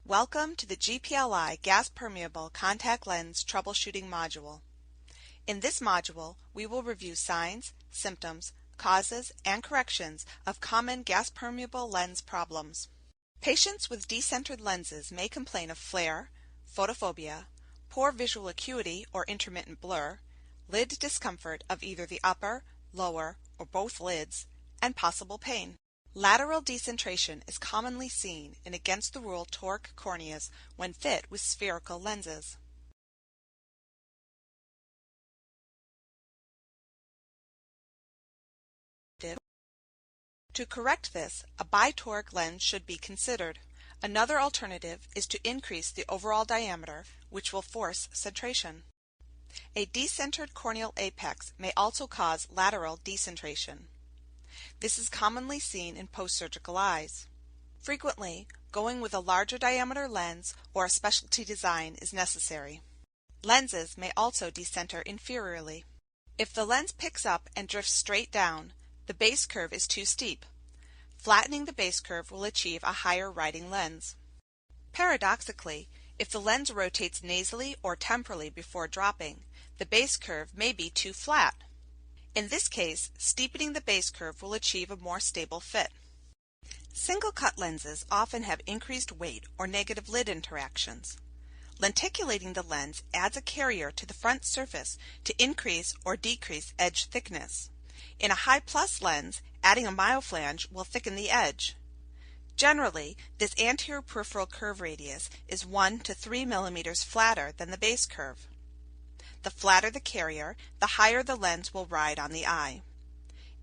Welcome to the GPLI Gas Permeable Contact Lens Troubleshooting module. In this module, we will review signs, symptoms, causes, and corrections of common gas permeable lens problems. Patients with decentered lenses may complain of flare, photophobia, poor visual acuity or intermittent blur, lid discomfort of either the upper, lower, or both lids, and possible pain. Lateral decentration is commonly seen in against-the-rule toric corneas when fit with spherical lenses. To correct this, a bitoric lens should be considered. Another alternative is to increase the overall diameter, which will force centration. A decentered corneal apex may also cause lateral decentration. This is commonly seen in post-surgical eyes. Frequently, going with a larger diameter lens or a specialty design is necessary. Lenses may also decenter inferiorly. If the lens picks up and drifts straight down, the base curve is too steep. Flattening the base curve will achieve a higher riding lens. Paradoxically, if the lens rotates nasally or temporally before dropping, the base curve may be too flat. In this case, steepening the base curve will achieve a more stable fit. Single-cut lenses often have increased weight or negative lid interactions. Lenticulating the lens adds a carrier to the front surface to increase or decrease edge thickness. In a high-plus lens, adding a myoflange will thicken the edge. Generally, this anterior peripheral curve radius is 1 to 3 millimeters flatter than the base curve. The flatter the carrier, the higher the lens will ride on the eye.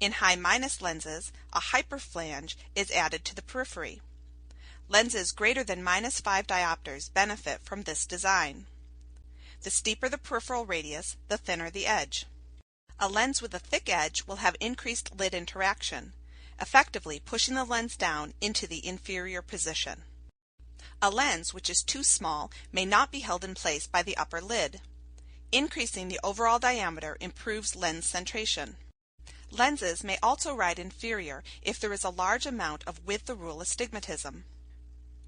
In high-minus lenses, a hyperflange is added to the periphery. Lenses greater than -5 diopters benefit from this design. The steeper the peripheral radius, the thinner the edge. A lens with a thick edge will have increased lid interaction, effectively pushing the lens down into the inferior position. A lens which is too small may not be held in place by the upper lid. Increasing the overall diameter improves lens centration. Lenses may also ride inferior if there is a large amount of with-the-rule astigmatism.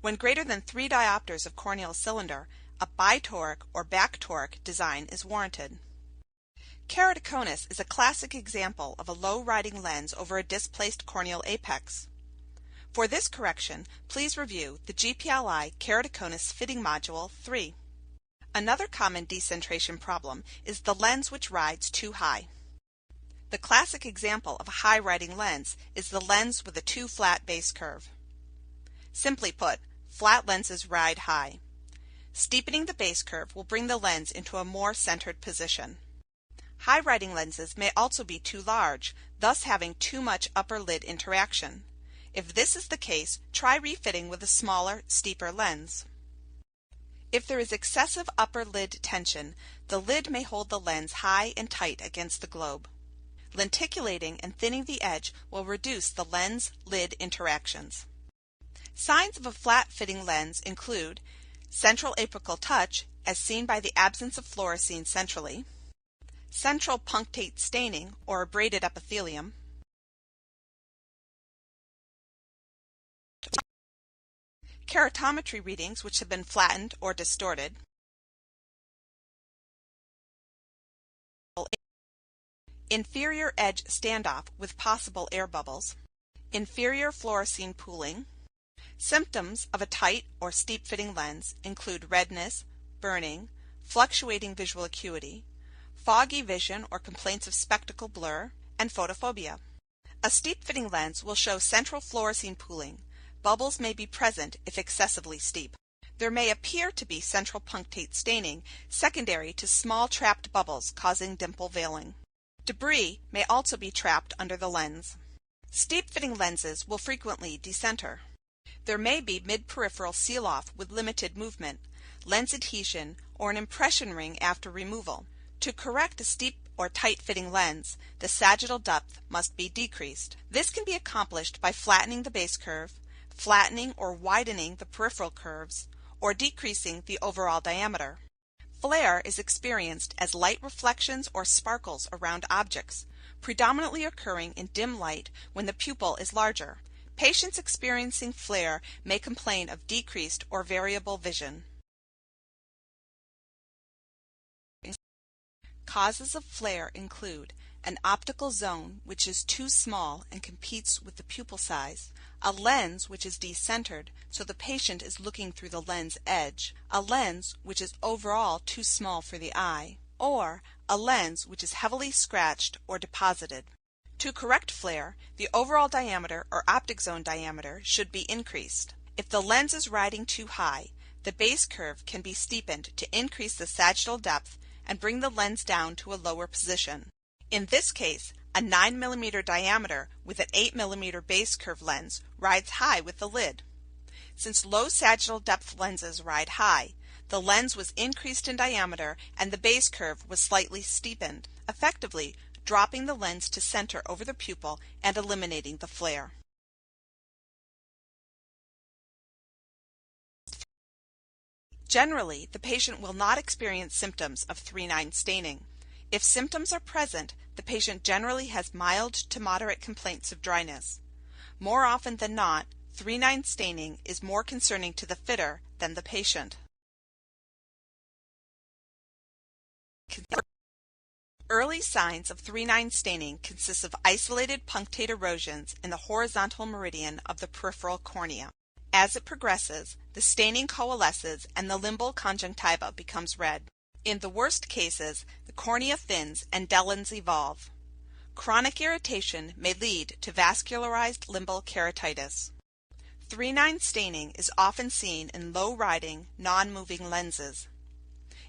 When greater than 3 diopters of corneal cylinder, a bitoric or backtoric design is warranted. Keratoconus is a classic example of a low-riding lens over a displaced corneal apex. For this correction, please review the GPLI Keratoconus Fitting Module 3. Another common decentration problem is the lens which rides too high. The classic example of a high-riding lens is the lens with a too flat base curve. Simply put, flat lenses ride high. Steepening the base curve will bring the lens into a more centered position. High-riding lenses may also be too large, thus having too much upper lid interaction. If this is the case, try refitting with a smaller, steeper lens. If there is excessive upper lid tension, the lid may hold the lens high and tight against the globe. Lenticulating and thinning the edge will reduce the lens-lid interactions. Signs of a flat-fitting lens include central apical touch, as seen by the absence of fluorescein centrally, central punctate staining or abraded epithelium, keratometry readings which have been flattened or distorted, inferior edge standoff with possible air bubbles, inferior fluorescein pooling. Symptoms of a tight or steep-fitting lens include redness, burning, fluctuating visual acuity, foggy vision or complaints of spectacle blur, and photophobia. A steep-fitting lens will show central fluorescein pooling. Bubbles may be present if excessively steep. There may appear to be central punctate staining secondary to small trapped bubbles causing dimple veiling. Debris may also be trapped under the lens. Steep-fitting lenses will frequently decenter. There may be mid-peripheral seal-off with limited movement, lens adhesion, or an impression ring after removal. To correct a steep or tight-fitting lens, the sagittal depth must be decreased. This can be accomplished by flattening the base curve, flattening or widening the peripheral curves, or decreasing the overall diameter. Flare is experienced as light reflections or sparkles around objects, predominantly occurring in dim light when the pupil is larger. Patients experiencing flare may complain of decreased or variable vision. Causes of flare include an optical zone which is too small and competes with the pupil size, a lens which is decentered so the patient is looking through the lens edge, a lens which is overall too small for the eye, or a lens which is heavily scratched or deposited. To correct flare, the overall diameter or optic zone diameter should be increased. If the lens is riding too high, the base curve can be steepened to increase the sagittal depth and bring the lens down to a lower position. In this case, a 9 mm diameter with an 8 mm base curve lens rides high with the lid. Since low sagittal depth lenses ride high, the lens was increased in diameter and the base curve was slightly steepened, effectively dropping the lens to center over the pupil and eliminating the flare. Generally, the patient will not experience symptoms of 3/9 staining. If symptoms are present, the patient generally has mild to moderate complaints of dryness. More often than not, 3/9 staining is more concerning to the fitter than the patient. Early signs of 3/9 staining consist of isolated punctate erosions in the horizontal meridian of the peripheral cornea. As it progresses, the staining coalesces and the limbal conjunctiva becomes red. In the worst cases, the cornea thins and Dellens evolve. Chronic irritation may lead to vascularized limbal keratitis. 3/9 staining is often seen in low-riding, non-moving lenses.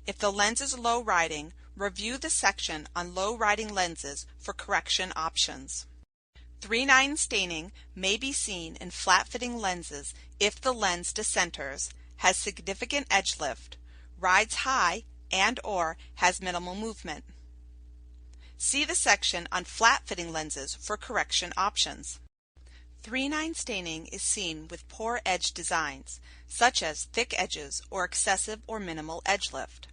If the lens is low-riding, review the section on low-riding lenses for correction options. 3/9 staining may be seen in flat-fitting lenses if the lens decenters, has significant edge lift, rides high, and/or has minimal movement. See the section on flat-fitting lenses for correction options. 3/9 staining is seen with poor edge designs, such as thick edges or excessive or minimal edge lift.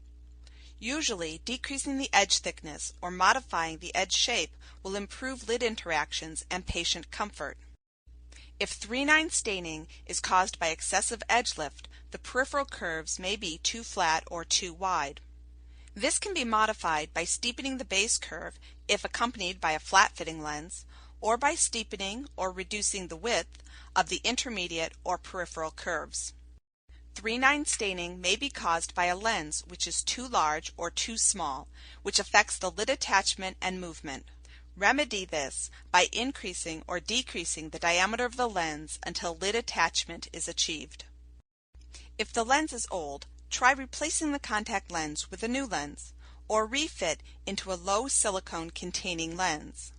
Usually, decreasing the edge thickness or modifying the edge shape will improve lid interactions and patient comfort. If 3/9 staining is caused by excessive edge lift, the peripheral curves may be too flat or too wide. This can be modified by steepening the base curve if accompanied by a flat-fitting lens, or by steepening or reducing the width of the intermediate or peripheral curves. 3/9 staining may be caused by a lens which is too large or too small, which affects the lid attachment and movement. Remedy this by increasing or decreasing the diameter of the lens until lid attachment is achieved. If the lens is old, try replacing the contact lens with a new lens, or refit into a low silicone containing lens.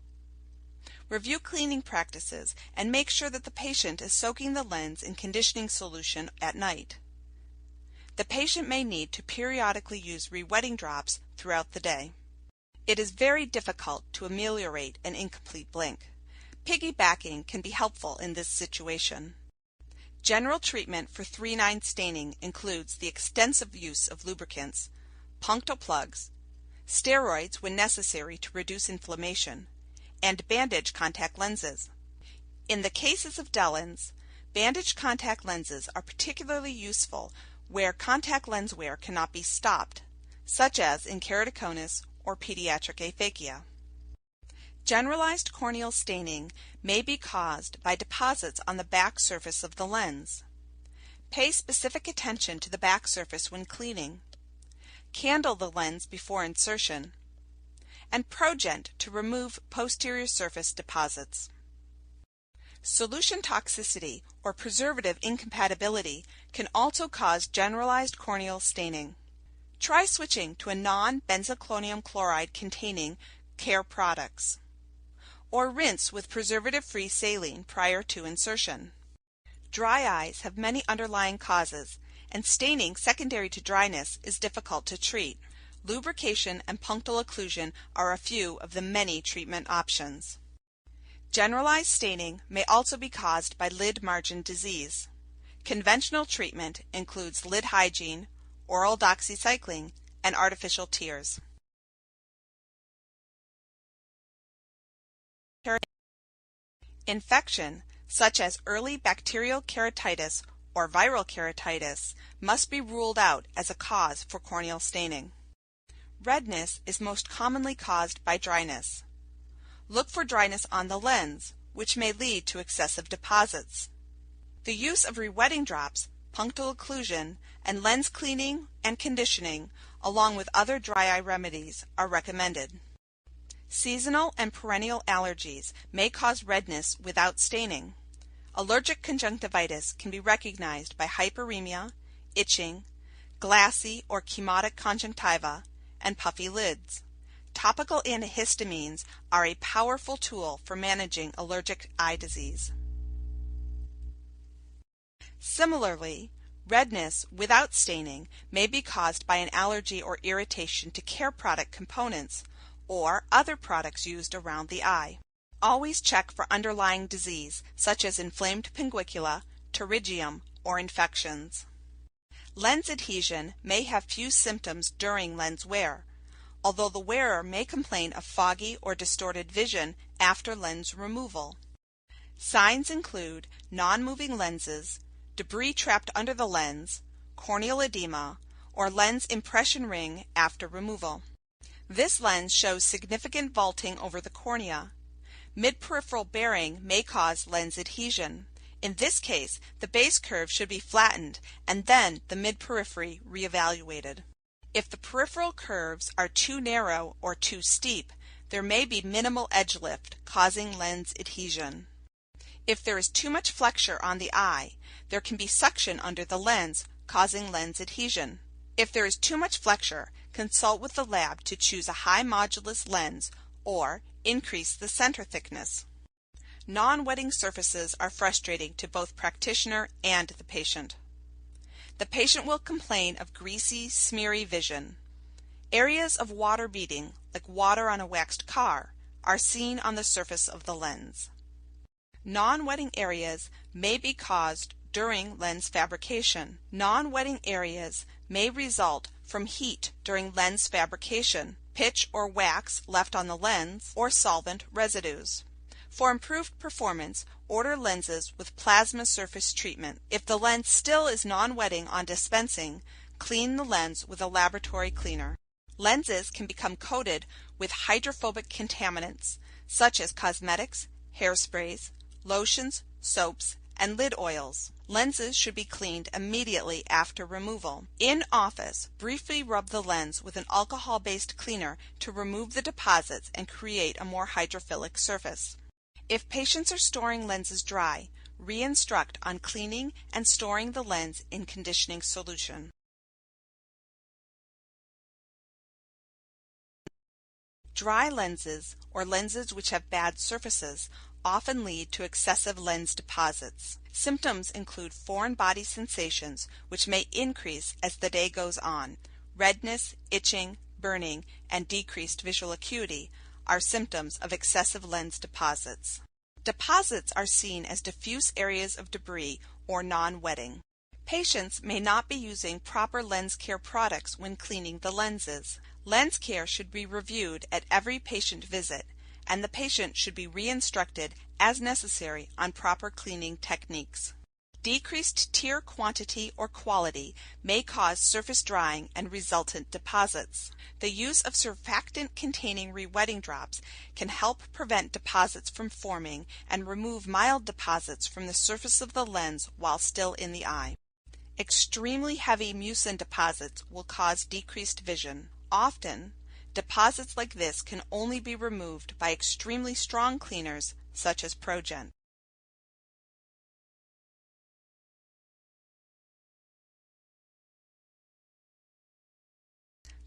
Review cleaning practices and make sure that the patient is soaking the lens in conditioning solution at night. The patient may need to periodically use re-wetting drops throughout the day. It is very difficult to ameliorate an incomplete blink. Piggybacking can be helpful in this situation. General treatment for 3/9 staining includes the extensive use of lubricants, punctal plugs, steroids when necessary to reduce inflammation, and bandage contact lenses. In the cases of Dellens, bandage contact lenses are particularly useful where contact lens wear cannot be stopped, such as in keratoconus or pediatric aphakia. Generalized corneal staining may be caused by deposits on the back surface of the lens. Pay specific attention to the back surface when cleaning. Candle the lens before insertion, and Progent to remove posterior surface deposits. Solution toxicity or preservative incompatibility can also cause generalized corneal staining. Try switching to a non-benzalkonium chloride containing care products, or rinse with preservative-free saline prior to insertion. Dry eyes have many underlying causes, and staining secondary to dryness is difficult to treat. Lubrication and punctal occlusion are a few of the many treatment options. Generalized staining may also be caused by lid margin disease. Conventional treatment includes lid hygiene, oral doxycycline, and artificial tears. Infection, such as early bacterial keratitis or viral keratitis, must be ruled out as a cause for corneal staining. Redness is most commonly caused by dryness. Look for dryness on the lens, which may lead to excessive deposits. The use of rewetting drops, punctal occlusion, and lens cleaning and conditioning, along with other dry eye remedies, are recommended. Seasonal and perennial allergies may cause redness without staining. Allergic conjunctivitis can be recognized by hyperemia, itching, glassy or chemotic conjunctiva, and puffy lids. Topical antihistamines are a powerful tool for managing allergic eye disease. Similarly, redness without staining may be caused by an allergy or irritation to care product components or other products used around the eye. Always check for underlying disease such as inflamed pinguicula, pterygium, or infections. Lens adhesion may have few symptoms during lens wear, although the wearer may complain of foggy or distorted vision after lens removal. Signs include non-moving lenses, debris trapped under the lens, corneal edema, or lens impression ring after removal. This lens shows significant vaulting over the cornea. Mid-peripheral bearing may cause lens adhesion. In this case, the base curve should be flattened and then the mid-periphery reevaluated. If the peripheral curves are too narrow or too steep, there may be minimal edge lift, causing lens adhesion. If there is too much flexure on the eye, there can be suction under the lens, causing lens adhesion. If there is too much flexure, consult with the lab to choose a high modulus lens or increase the center thickness. Non-wetting surfaces are frustrating to both practitioner and the patient. The patient will complain of greasy, smeary vision. Areas of water beading, like water on a waxed car, are seen on the surface of the lens. Non-wetting areas may be caused during lens fabrication. Non-wetting areas may result from heat during lens fabrication, pitch or wax left on the lens, or solvent residues. For improved performance, order lenses with plasma surface treatment. If the lens still is non-wetting on dispensing, clean the lens with a laboratory cleaner. Lenses can become coated with hydrophobic contaminants, such as cosmetics, hairsprays, lotions, soaps, and lid oils. Lenses should be cleaned immediately after removal. In office, briefly rub the lens with an alcohol-based cleaner to remove the deposits and create a more hydrophilic surface. If patients are storing lenses dry, re-instruct on cleaning and storing the lens in conditioning solution. Dry lenses, or lenses which have bad surfaces, often lead to excessive lens deposits. Symptoms include foreign body sensations, which may increase as the day goes on. Redness, itching, burning, and decreased visual acuity are symptoms of excessive lens deposits. Deposits are seen as diffuse areas of debris or non-wetting. Patients may not be using proper lens care products when cleaning the lenses. Lens care should be reviewed at every patient visit, and the patient should be re-instructed as necessary on proper cleaning techniques. Decreased tear quantity or quality may cause surface drying and resultant deposits. The use of surfactant-containing rewetting drops can help prevent deposits from forming and remove mild deposits from the surface of the lens while still in the eye. Extremely heavy mucin deposits will cause decreased vision. Often, deposits like this can only be removed by extremely strong cleaners such as Progent.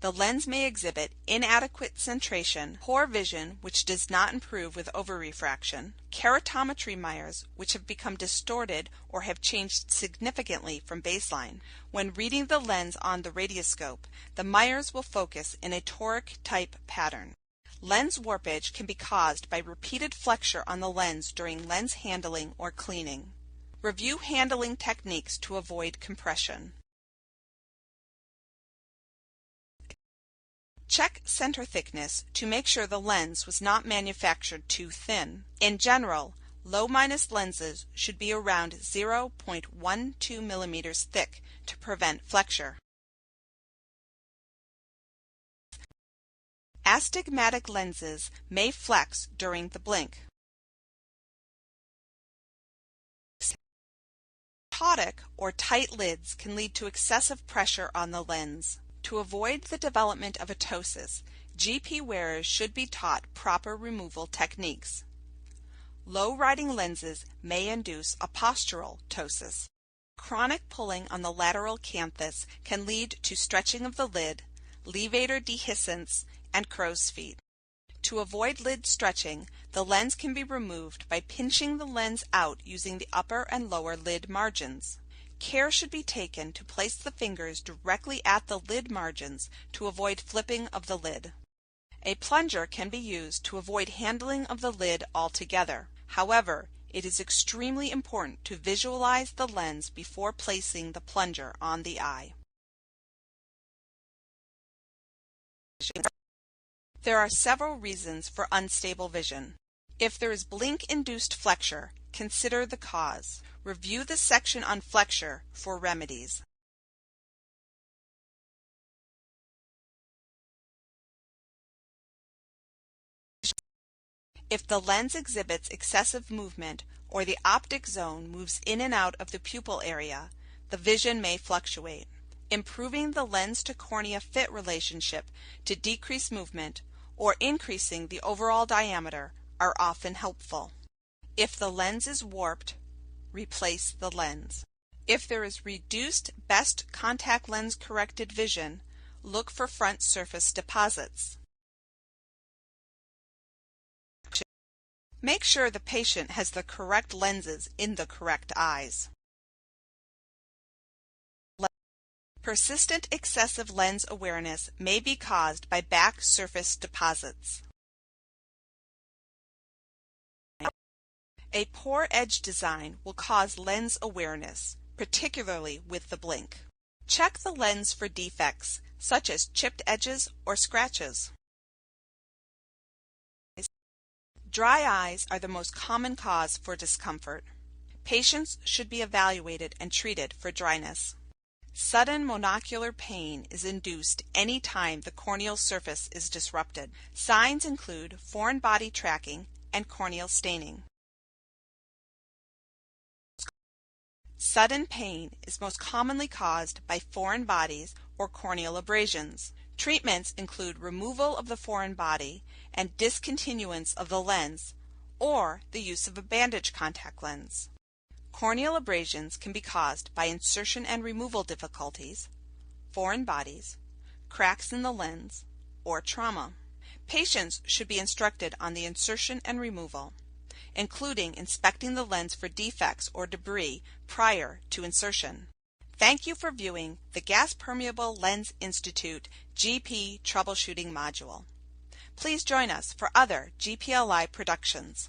The lens may exhibit inadequate centration, poor vision which does not improve with overrefraction, keratometry mires which have become distorted or have changed significantly from baseline. When reading the lens on the radioscope, the mires will focus in a toric type pattern. Lens warpage can be caused by repeated flexure on the lens during lens handling or cleaning. Review handling techniques to avoid compression. Check center thickness to make sure the lens was not manufactured too thin. In general, Low-minus lenses should be around 0.12 millimeters thick to prevent flexure. Astigmatic lenses may flex during the blink. Ptotic or tight lids can lead to excessive pressure on the lens. To avoid the development of ptosis, GP wearers should be taught proper removal techniques. Low-riding lenses may induce a postural ptosis. Chronic pulling on the lateral canthus can lead to stretching of the lid, levator dehiscence, and crow's feet. To avoid lid stretching, the lens can be removed by pinching the lens out using the upper and lower lid margins. Care should be taken to place the fingers directly at the lid margins to avoid flipping of the lid. A plunger can be used to avoid handling of the lid altogether. However, it is extremely important to visualize the lens before placing the plunger on the eye. There are several reasons for unstable vision. If there is blink-induced flexure, consider the cause. Review the section on flexure for remedies. If the lens exhibits excessive movement or the optic zone moves in and out of the pupil area, the vision may fluctuate. Improving the lens to cornea fit relationship to decrease movement or increasing the overall diameter are often helpful. If the lens is warped, replace the lens. If there is reduced best contact lens corrected vision, look for front surface deposits. Make sure the patient has the correct lenses in the correct eyes. Persistent excessive lens awareness may be caused by back surface deposits. A poor edge design will cause lens awareness, particularly with the blink. Check the lens for defects, such as chipped edges or scratches. Dry eyes are the most common cause for discomfort. Patients should be evaluated and treated for dryness. Sudden monocular pain is induced any time the corneal surface is disrupted. Signs include foreign body tracking and corneal staining. Sudden pain is most commonly caused by foreign bodies or corneal abrasions. Treatments include removal of the foreign body and discontinuance of the lens, or the use of a bandage contact lens. Corneal abrasions can be caused by insertion and removal difficulties, foreign bodies, cracks in the lens, or trauma. Patients should be instructed on the insertion and removal, including inspecting the lens for defects or debris prior to insertion. Thank you for viewing the Gas Permeable Lens Institute GP Troubleshooting module. Please join us for other GPLI productions.